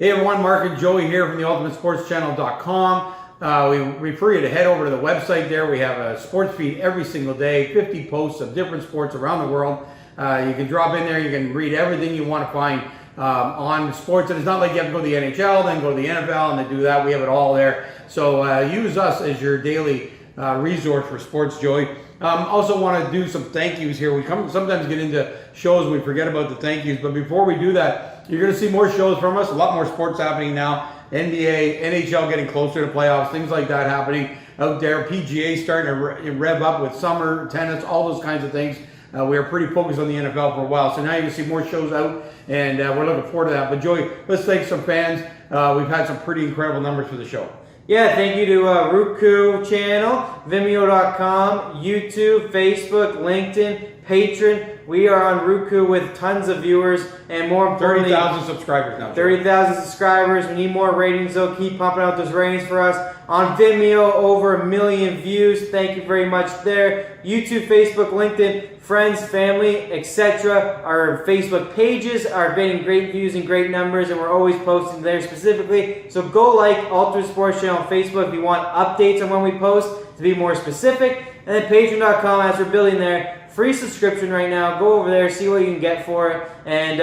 Hey everyone, Mark and Joey here from the ultimatesportschannel.com. We refer you to head over to the website there. We have a sports feed every single day, 50 posts of different sports around the world. You can drop in there, you can read everything you want to find on sports. And it's not like you have to go to the NHL, then go to the NFL and then do that. We have it all there. So use us as your daily resource for sports, Joey. Also want to do some thank yous here. We sometimes get into shows and we forget about the thank yous, but before we do that, you're going to see more shows from us, a lot more sports happening now. NBA, NHL getting closer to playoffs, things like that happening out there. PGA starting to rev up with summer tennis, all those kinds of things. We are pretty focused on the NFL for a while, so now you can see more shows out, and we're looking forward to that. But Joey, let's thank some fans. We've had some pretty incredible numbers for the show. Yeah, thank you to Roku channel, Vimeo.com, YouTube, Facebook, LinkedIn, Patreon. We are on Roku with tons of viewers and more importantly, 30,000 subscribers now. 30,000 subscribers. We need more ratings though. Keep pumping out those ratings for us. On Vimeo, over 1 million views. Thank you very much there. YouTube, Facebook, LinkedIn, friends, family, etc. Our Facebook pages are getting great views and great numbers, and we're always posting there specifically. So go like Ultimate Sports Channel on Facebook if you want updates on when we post to be more specific. And then Patreon.com, as we're building there. Free subscription right now. Go over there, see what you can get for it. And,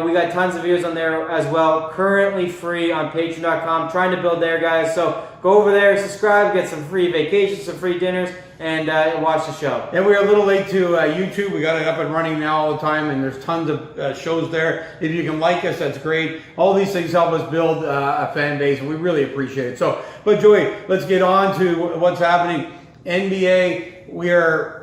we got tons of videos on there as well. Currently free on Patreon.com. Trying to build there, guys. So go over there, subscribe, get some free vacations, some free dinners, and watch the show. And we're a little late to YouTube. We got it up and running now all the time, and there's tons of shows there. If you can like us, that's great. All these things help us build a fan base, and we really appreciate it. So, but Joey, let's get on to what's happening. NBA, we are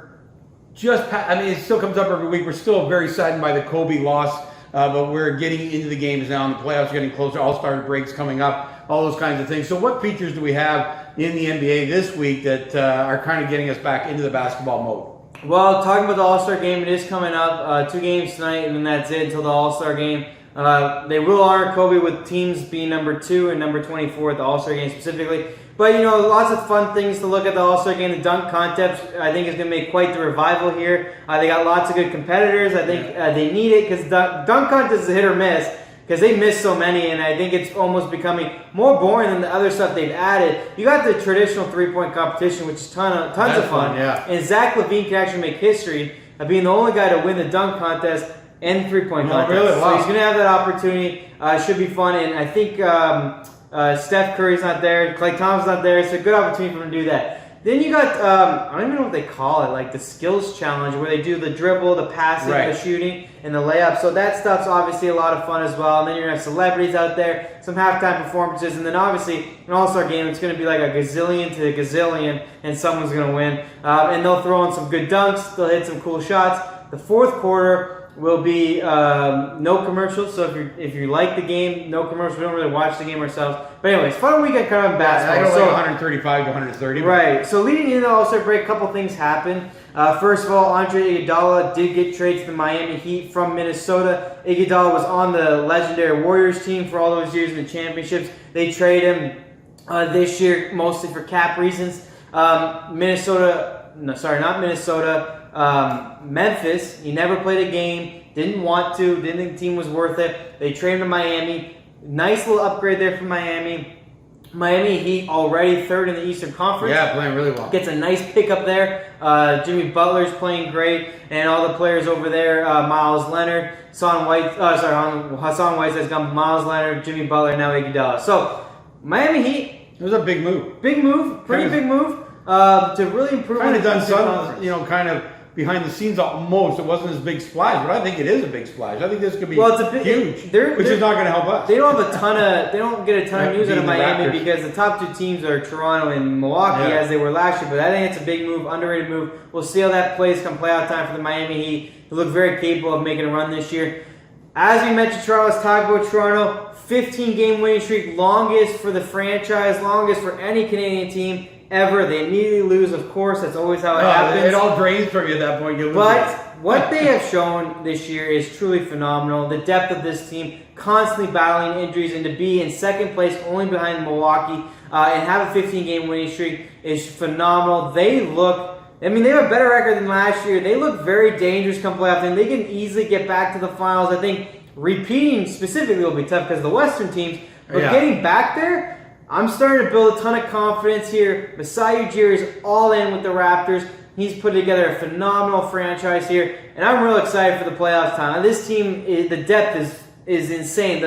it still comes up every week. We're still very saddened by the Kobe loss, but we're getting into the games now, and the playoffs are getting closer. All-Star breaks coming up, all those kinds of things. So what features do we have in the NBA this week that are kind of getting us back into the basketball mode? Well, talking about the All-Star game, it is coming up. 2 games tonight, and then that's it until the All-Star game. They will honor Kobe with teams being number 2 and number 24 at the All-Star game specifically. But, lots of fun things to look at the All-Star game. The dunk contest, I think, is going to make quite the revival here. They got lots of good competitors. I think they need it because the dunk contest is a hit or miss because they miss so many, and I think it's almost becoming more boring than the other stuff they've added. You got the traditional three-point competition, which is tons of fun. Yeah. And Zach LaVine can actually make history of being the only guy to win the dunk contest and three-point contest. Really? Wow. So he's going to have that opportunity. Should be fun, and I think Steph Curry's not there, Klay Thompson's not there. It's a good opportunity for him to do that. Then you got, I don't even know what they call it, like the skills challenge where they do the dribble, the passing, the shooting, and the layup. So that stuff's obviously a lot of fun as well. And then you're going to have celebrities out there, some halftime performances, and then obviously an all-star game, it's going to be like a gazillion to a gazillion, and someone's going to win. And they'll throw in some good dunks, they'll hit some cool shots. The fourth quarter will be no commercials, so if you like the game, no commercials. We don't really watch the game ourselves. But anyways, fun weekend kind of in basketball. I go like 135 to 130. Right. So leading into the All-Star break, a couple things happened. First of all, Andre Iguodala did get traded to the Miami Heat from Minnesota. Iguodala was on the legendary Warriors team for all those years in the championships. They traded him this year mostly for cap reasons. Memphis, he never played a game, didn't want to, didn't think the team was worth it. They traded him to Miami. Nice little upgrade there for Miami. Miami Heat already third in the Eastern Conference. Yeah, playing really well. Gets a nice pickup there. Jimmy Butler's playing great, and all the players over there, Miles Leonard, Hassan Whiteside's got Miles Leonard, Jimmy Butler, now Iguodala. So, Miami Heat. It was a big move. Big move, big move to really improve. Kind of done some, kind of behind the scenes almost. It wasn't as big splash, but I think it is a big splash. I think this could be huge, which is not going to help us. They don't have they don't get a ton of news out of Miami because the top 2 teams are Toronto and Milwaukee as they were last year. But I think it's a big move, underrated move. We'll see how that plays come playoff time for the Miami Heat. They look very capable of making a run this year. As we mentioned, Toronto, let's talk about Toronto. 15-game winning streak, longest for the franchise, longest for any Canadian team ever. They immediately lose, of course. That's always how it happens. It all drains from you at that point. But what they have shown this year is truly phenomenal. The depth of this team, constantly battling injuries, and to be in second place only behind Milwaukee and have a 15-game winning streak is phenomenal. They have a better record than last year. They look very dangerous come playoff time. They can easily get back to the finals. I think repeating specifically will be tough because the Western teams But Yeah. getting back there, I'm starting to build a ton of confidence here. Masai Ujiri is all in with the Raptors. He's put together a phenomenal franchise here, and I'm real excited for the playoffs time. Now, this team, the depth is insane.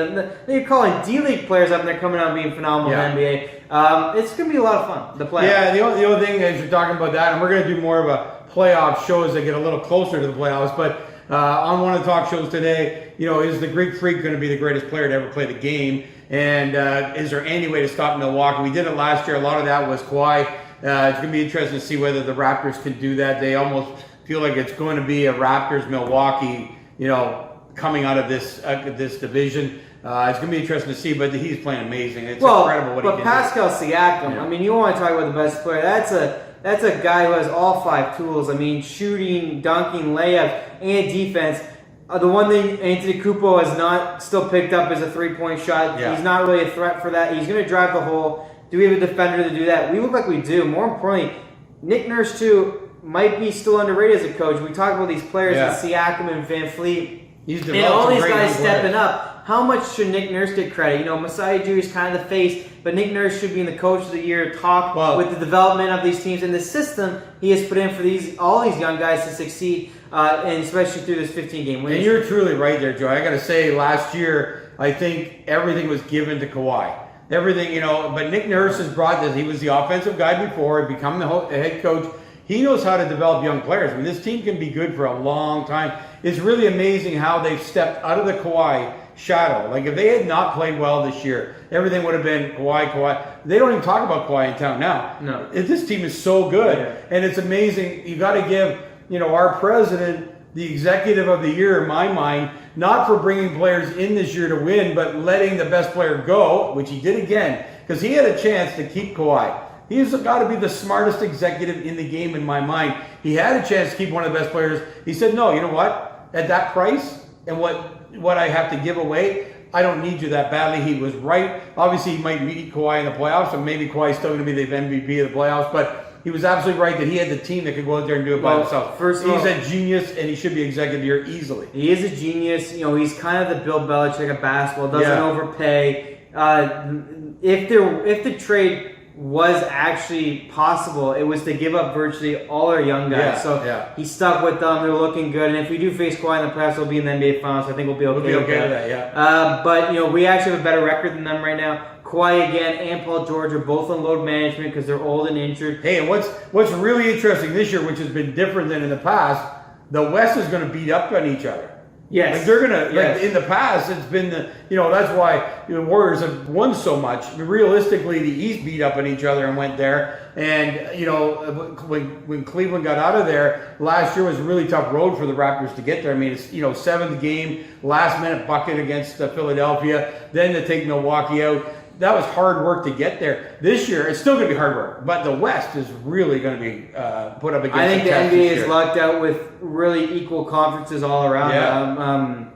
They're calling D-League players up, and they're coming out and being phenomenal in the NBA. It's going to be a lot of fun, the playoffs. Yeah, the only thing is you're talking about that, and we're going to do more of a playoff show as they get a little closer to the playoffs, but on one of the talk shows today, is the Greek Freak going to be the greatest player to ever play the game? And is there any way to stop Milwaukee? We did it last year. A lot of that was Kawhi. It's going to be interesting to see whether the Raptors can do that. They almost feel like it's going to be a Raptors-Milwaukee, coming out of this division. It's going to be interesting to see, but he's playing amazing. It's incredible what he did. But Pascal Siakam, I mean, you want to talk about the best player. That's a guy who has all 5 tools. I mean, shooting, dunking, layup, and defense. The one thing Anthony Kupo has not still picked up is a 3-point shot. Yeah. He's not really a threat for that. He's going to drive the hole. Do we have a defender to do that? We look like we do. More importantly, Nick Nurse, too, might be still underrated as a coach. We talk about these players like Siakam and Van Fleet. And all these guys stepping up. How much should Nick Nurse get credit? Masai Ujiri is kind of the face, but Nick Nurse should be in the Coach of the Year talk with the development of these teams and the system he has put in for all these young guys to succeed, and especially through this 15-game win. And you're truly right there, Joe. I got to say, last year, I think everything was given to Kawhi. Everything, but Nick Nurse has brought this. He was the offensive guy before, he become the head coach. He knows how to develop young players. I mean, this team can be good for a long time. It's really amazing how they've stepped out of the Kawhi shadow. Like, if they had not played well this year, everything would have been Kawhi. They don't even talk about Kawhi in town now. No. This team is so good. Yeah. And it's amazing. You got to give, our president the executive of the year, in my mind, not for bringing players in this year to win, but letting the best player go, which he did again, because he had a chance to keep Kawhi. He's got to be the smartest executive in the game in my mind. He had a chance to keep one of the best players. He said, no, you know what? At that price and what I have to give away, I don't need you that badly. He was right. Obviously, he might beat Kawhi in the playoffs, and maybe Kawhi's still going to be the MVP of the playoffs, but he was absolutely right that he had the team that could go out there and do it by himself. First of all, he's a genius, and he should be executive here easily. He is a genius. He's kind of the Bill Belichick of basketball. Doesn't overpay. If the trade was actually possible, it was to give up virtually all our young guys. He stuck with them. They're looking good. And if we do face Kawhi in the playoffs, we'll be in the NBA Finals. I think we'll be okay with that. But we actually have a better record than them right now. Kawhi again and Paul George are both on load management because they're old and injured. Hey, and what's really interesting this year, which has been different than in the past, the West is going to beat up on each other. Yes. Like they're gonna like in the past it's been that's why the Warriors have won so much. Realistically, the East beat up on each other and went there. And when Cleveland got out of there last year was a really tough road for the Raptors to get there. I mean, it's 7th game, last minute bucket against Philadelphia, then to take Milwaukee out. That was hard work to get there. This year, it's still going to be hard work, but the West is really going to be put up against. I think the NBA is lucked out with really equal conferences all around. Yeah.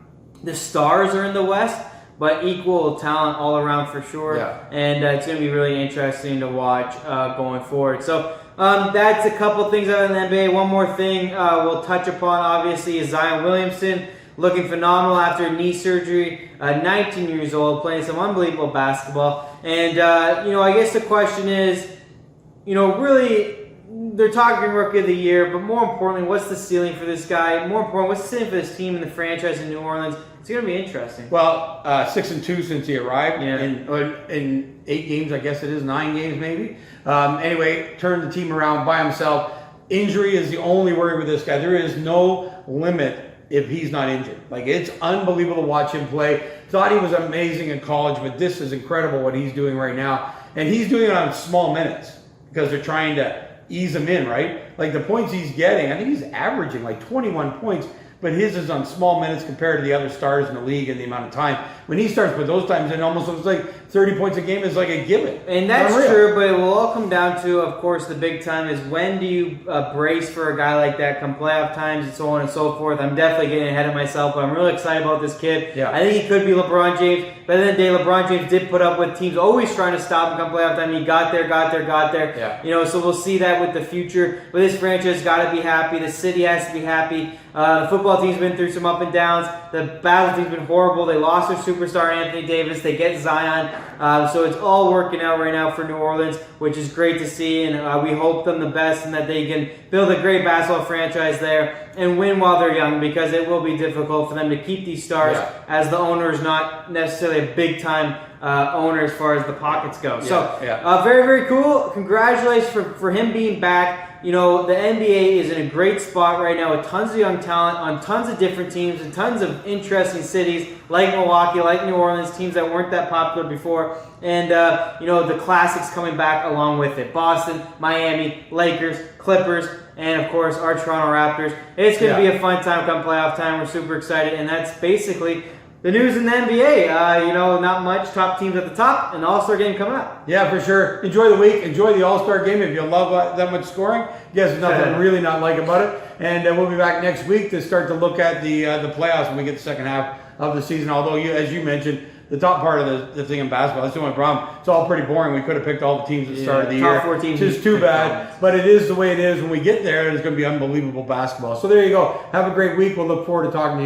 The Stars are in the West, but equal talent all around for sure. Yeah. And it's going to be really interesting to watch going forward. So that's a couple things out of the NBA. One more thing we'll touch upon, obviously, is Zion Williamson. Looking phenomenal after knee surgery, 19 years old, playing some unbelievable basketball. And, I guess the question is, really, they're talking Rookie of the Year, but more importantly, what's the ceiling for this guy? More importantly, what's the ceiling for this team and the franchise in New Orleans? It's going to be interesting. Well, 6-2 since he arrived. Yeah. In 8 games, I guess it is, 9 games maybe. Anyway, turned the team around by himself. Injury is the only worry with this guy. There is no limit if he's not injured. Like, it's unbelievable to watch him play. Thought he was amazing in college, but this is incredible what he's doing right now. And he's doing it on small minutes because they're trying to ease him in, right? Like, the points he's getting, I think he's averaging like 21 points, but his is on small minutes compared to the other stars in the league and the amount of time. When he starts with those times, it almost looks like 30 points a game is like a given. And that's true, but it will all come down to, of course, the big time is when do you brace for a guy like that come playoff times and so on and so forth. I'm definitely getting ahead of myself, but I'm really excited about this kid. Yeah. I think he could be LeBron James. But at the end of the day, LeBron James did put up with teams always trying to stop him come playoff time. He got there. Yeah. So we'll see that with the future. But this franchise got to be happy. The city has to be happy. The football football team's been through some up and downs. The Basel team's been horrible. They lost their superstar Anthony Davis. They get Zion. So it's all working out right now for New Orleans, which is great to see. And we hope them the best and that they can build a great basketball franchise there and win while they're young, because it will be difficult for them to keep these stars as the owner is not necessarily a big-time owner as far as the pockets go. Very, very cool. Congratulations for him being back. You know, the NBA is in a great spot right now with tons of young talent on tons of different teams and tons of interesting cities like Milwaukee, like New Orleans, teams that weren't that popular before. And, you know, the classics coming back along with it. Boston, Miami, Lakers, Clippers, and, of course, our Toronto Raptors. It's going to be a fun time come playoff time. We're super excited. And that's basically the news in the NBA. You know, not much. Top teams at the top, and the All-Star game coming up. Yeah, for sure. Enjoy the week. Enjoy the All-Star game. If you love that much scoring, yes, there's nothing really not like about it. And we'll be back next week to start to look at the playoffs when we get the second half of the season. Although, as you mentioned, the top part of the thing in basketball, that's the only problem. It's all pretty boring. We could have picked all the teams at the start of the year. Top 4 teams. It's just too bad. But it is the way it is. When we get there, it's going to be unbelievable basketball. So there you go. Have a great week. We'll look forward to talking to you.